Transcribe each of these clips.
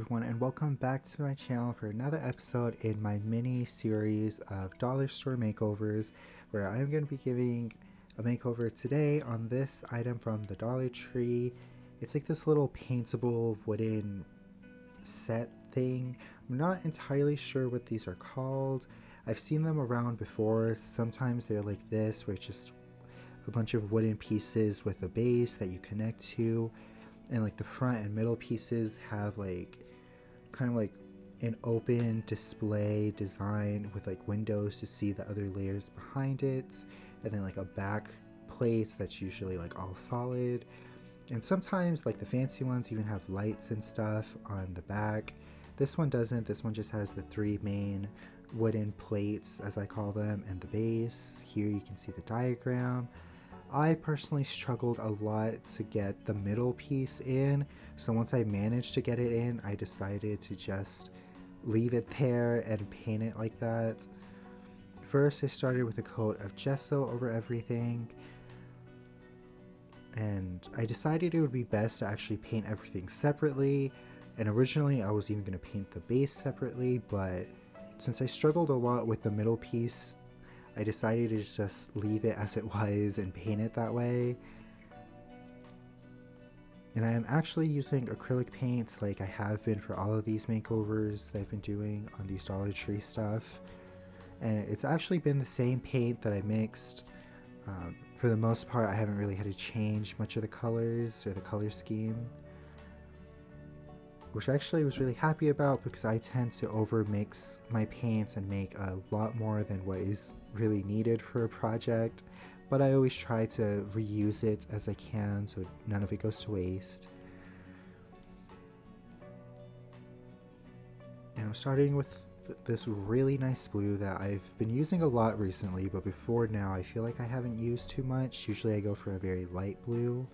everyone, and welcome back to my channel for another episode in my mini series of dollar store makeovers, where I'm going to be giving a makeover today on this item from the Dollar Tree. It's like this little paintable wooden set thing. I'm not entirely sure what these are called. I've seen them around before. Sometimes they're like this, where it's just a bunch of wooden pieces with a base that you connect to, and like the front and middle pieces have like kind of like an open display design with like windows to see the other layers behind it, and then like a back plate that's usually like all solid. And sometimes like the fancy ones even have lights and stuff on the back. This one doesn't. This one just has the three main wooden plates, as I call them, and the base. Here you can see the diagram. I personally struggled a lot to get the middle piece in, so once I managed to get it in, I decided to just leave it there and paint it like that. First, I started with a coat of gesso over everything, and I decided it would be best to actually paint everything separately, and originally I was even going to paint the base separately, but since I struggled a lot with the middle piece, I decided to just leave it as it was and paint it that way. And I am actually using acrylic paints like I have been for all of these makeovers that I've been doing on these Dollar Tree stuff. And it's actually been the same paint that I mixed. For the most part, I haven't really had to change much of the colors or the color scheme, which I actually was really happy about, because I tend to over mix my paints and make a lot more than what is really needed for a project, but I always try to reuse it as I can so none of it goes to waste. And I'm starting with this really nice blue that I've been using a lot recently, but before now I feel like I haven't used too much. Usually I go for a very light blue.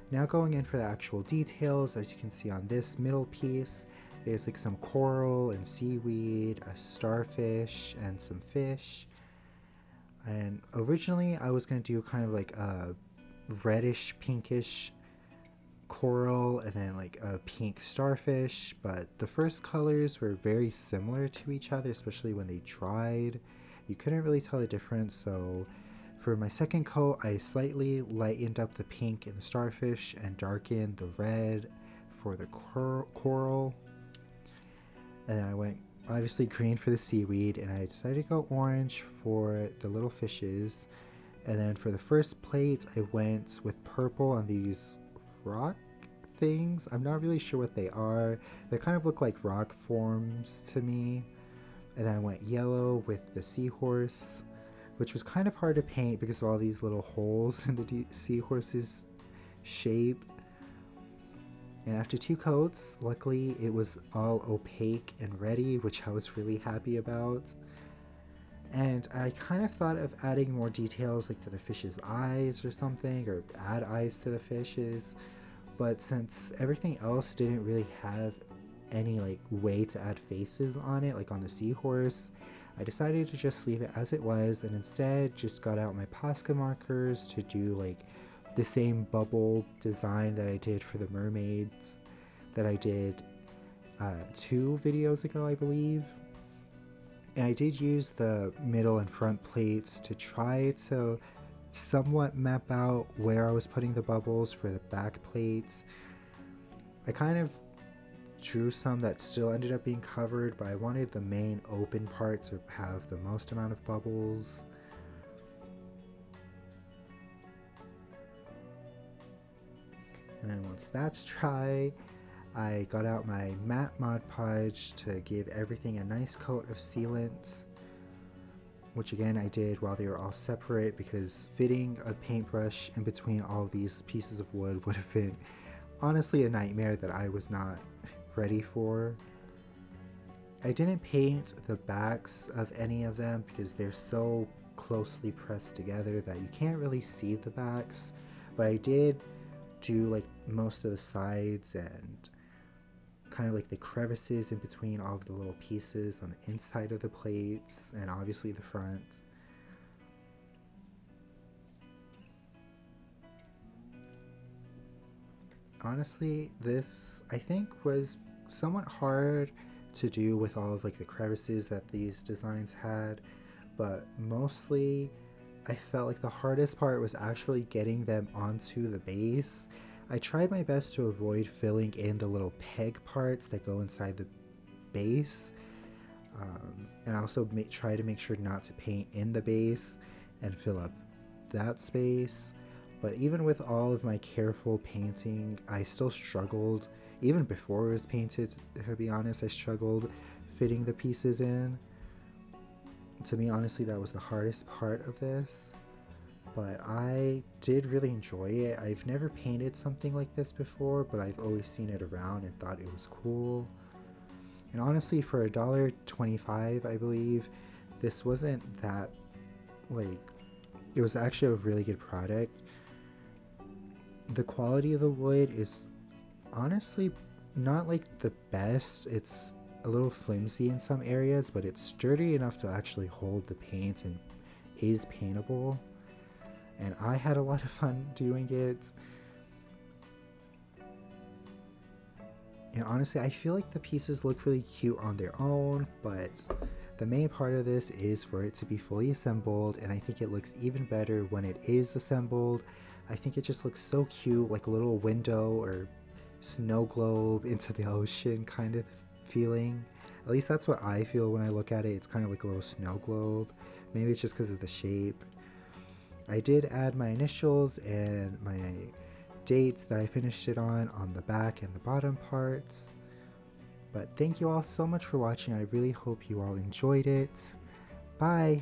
Now going in for the actual details, as you can see on this middle piece, there's like some coral and seaweed, a starfish, and some fish. And originally I was going to do kind of like a reddish pinkish coral and then like a pink starfish, but the first colors were very similar to each other, especially when they dried. You couldn't really tell the difference, so for my second coat, I slightly lightened up the pink in the starfish and darkened the red for the coral. And then I went obviously green for the seaweed, and I decided to go orange for the little fishes. And then for the first plate, I went with purple on these rock things. I'm not really sure what they are. They kind of look like rock forms to me. And then I went yellow with the seahorse, which was kind of hard to paint because of all these little holes in the seahorse's shape. And after two coats, luckily it was all opaque and ready, which I was really happy about. And I kind of thought of adding more details like to the fish's eyes or something, or add eyes to the fishes, but since everything else didn't really have any like way to add faces on it, like on the seahorse, I decided to just leave it as it was, and instead just got out my Posca markers to do like the same bubble design that I did for the mermaids that I did 2 videos ago, I believe. And I did use the middle and front plates to try to somewhat map out where I was putting the bubbles for the back plates. I kind of drew some that still ended up being covered, but I wanted the main open part to have the most amount of bubbles. And then once that's dry, I got out my matte Mod Podge to give everything a nice coat of sealant, which again I did while they were all separate, because fitting a paintbrush in between all these pieces of wood would have been honestly a nightmare that I was not ready for. I didn't paint the backs of any of them because they're so closely pressed together that you can't really see the backs, but I did do like most of the sides and kind of like the crevices in between all of the little pieces on the inside of the plates, and obviously the front. Honestly, this I think was somewhat hard to do with all of like the crevices that these designs had, but mostly I felt like the hardest part was actually getting them onto the base. I tried my best to avoid filling in the little peg parts that go inside the base, and I also try to make sure not to paint in the base and fill up that space. But even with all of my careful painting, I still struggled. Even before it was painted, to be honest, I struggled fitting the pieces in. To me, honestly, that was the hardest part of this. But I did really enjoy it. I've never painted something like this before, but I've always seen it around and thought it was cool. And honestly, for $1.25, I believe, this wasn't that, like, it was actually a really good product. The quality of the wood is honestly not like the best. It's a little flimsy in some areas, but it's sturdy enough to actually hold the paint and is paintable. And I had a lot of fun doing it. And honestly, I feel like the pieces look really cute on their own, but the main part of this is for it to be fully assembled, and I think it looks even better when it is assembled. I think it just looks so cute, like a little window or snow globe into the ocean kind of feeling. At least that's what I feel when I look at it. It's kind of like a little snow globe. Maybe it's just because of the shape. I did add my initials and my dates that I finished it on the back and the bottom parts. But thank you all so much for watching. I really hope you all enjoyed it. Bye!